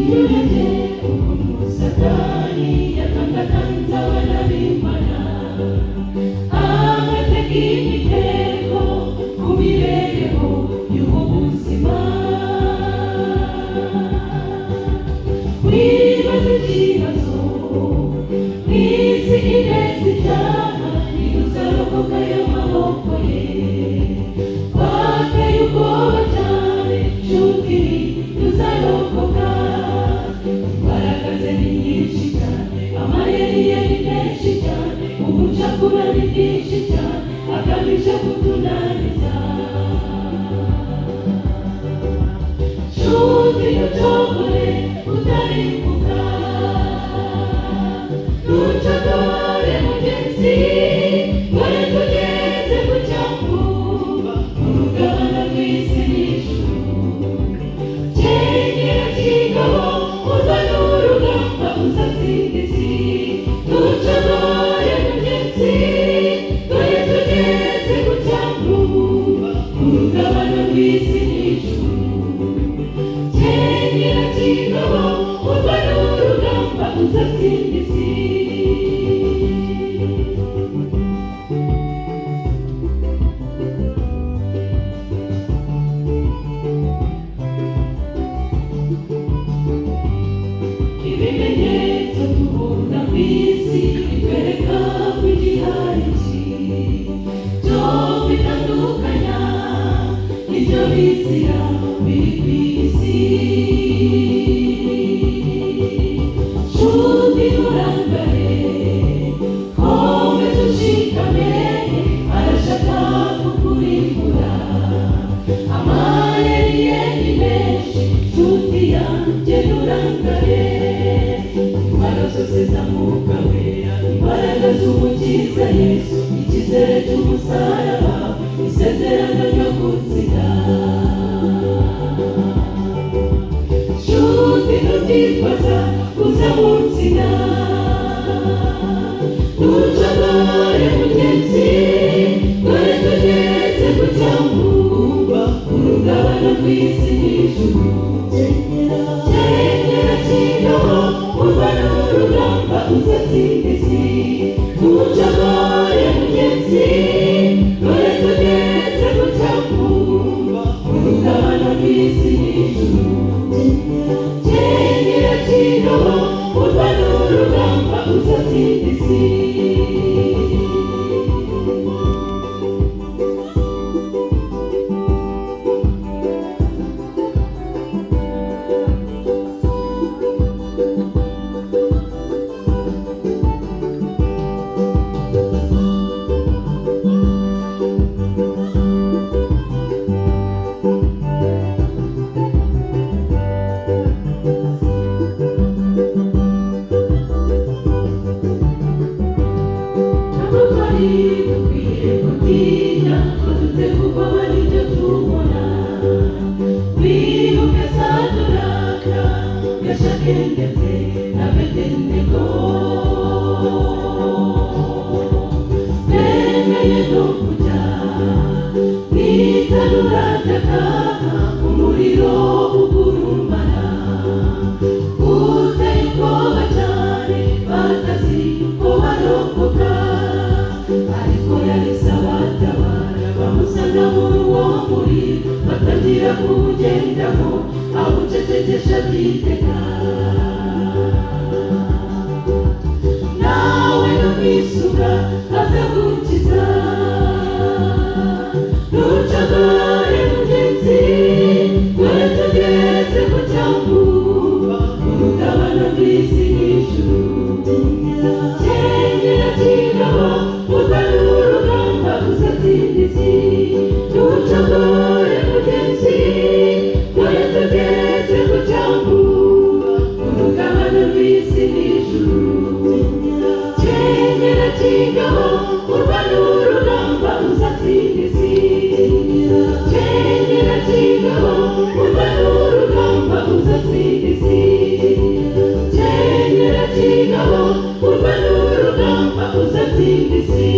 Yulete umuntu Satani yatangatanza wanabimana agatega imitego ku mibereho y'ubu buzima. Wibaza ikibazo mw'isi ineza icyaha ntiruzarokoka y'amaboko ye. Wateye ubwoba cyane nshuti ntuzarokoka. Imbaraga ze ni nyinshi cyane, amayeri ye ni menshi cyane, ubucakura ni bwinshi cyane, agamije kutunaniza. Nshuti ntucogore utarimbuka, ntucogore mugenzi, dore tugeze ku cyambu mu rugabano rw'isi n'ijuru. Kenyera kigabo urwane urugamba uzatsinda isi. Ntucogore mugenzi, dore tugeze ku cyambu mu rugabano rw'isi n'ijuru. Kenyera kigabo urwane urugamba uzatsinda isi. Ibimenyetso tubona ku isi bitwereka ko igihari cyo bitandukanya ibyo bizira biri ku isi. Nshuti nturangare, komeza ushikame, arashaka kukurimbura. Amayeri ye ni menshi, nshuti yanjye nturangare. Intwaro zose za Mwuka Wera, imbaraga z'Umukiza Yesu, icyizere cy'umusaraba, isezerano ryo gutsinda. Nshuti ntubyitwaza uzamutsinda. Ntucogore mugenzi, dore tugeze ku cyambu mu rugabano rw'isi n'ijuru. Kenyera kigabo urwane urugamba uzatsinda isi. Ntucogore mugenzi, dore tugeze ku cyambu mu rugabano rw'isi n'ijuru. Kenyera kigabo urwane urugamba uzatsinda isi. Dukwiye gutinya ko dutegurwa n'ibyo tubona. Wibuke Saduraka, Meshaki ndetse n'Abedenego bemeye no kujya mu itanura ry'akaga, umuriro ugurumana uteye ubwoba cyane, batazi ko barokoka. Ariko yahise abatabara, bamusanga muri uwo muriro, batangira kuwugendamo, awucecekesha byiteka. Nawe nukwisura azagukiza. Ntucogore mugenzi, dore tugeze ku cyambu mu rugabano rw'isi n'ijuru. Kenyera kigabo urwane urugamba uzatsinda isi. Ntucogore mugenzi, dore tugeze ku cyambu mu rugabano rw'isi n'ijuru. Kenyera kigabo urwane urugamba uzatsinda isi. Kenyera kigabo urwane urugamba uzatsinda isi. Kenyera kigabo urwane urugamba uzatsinda isi.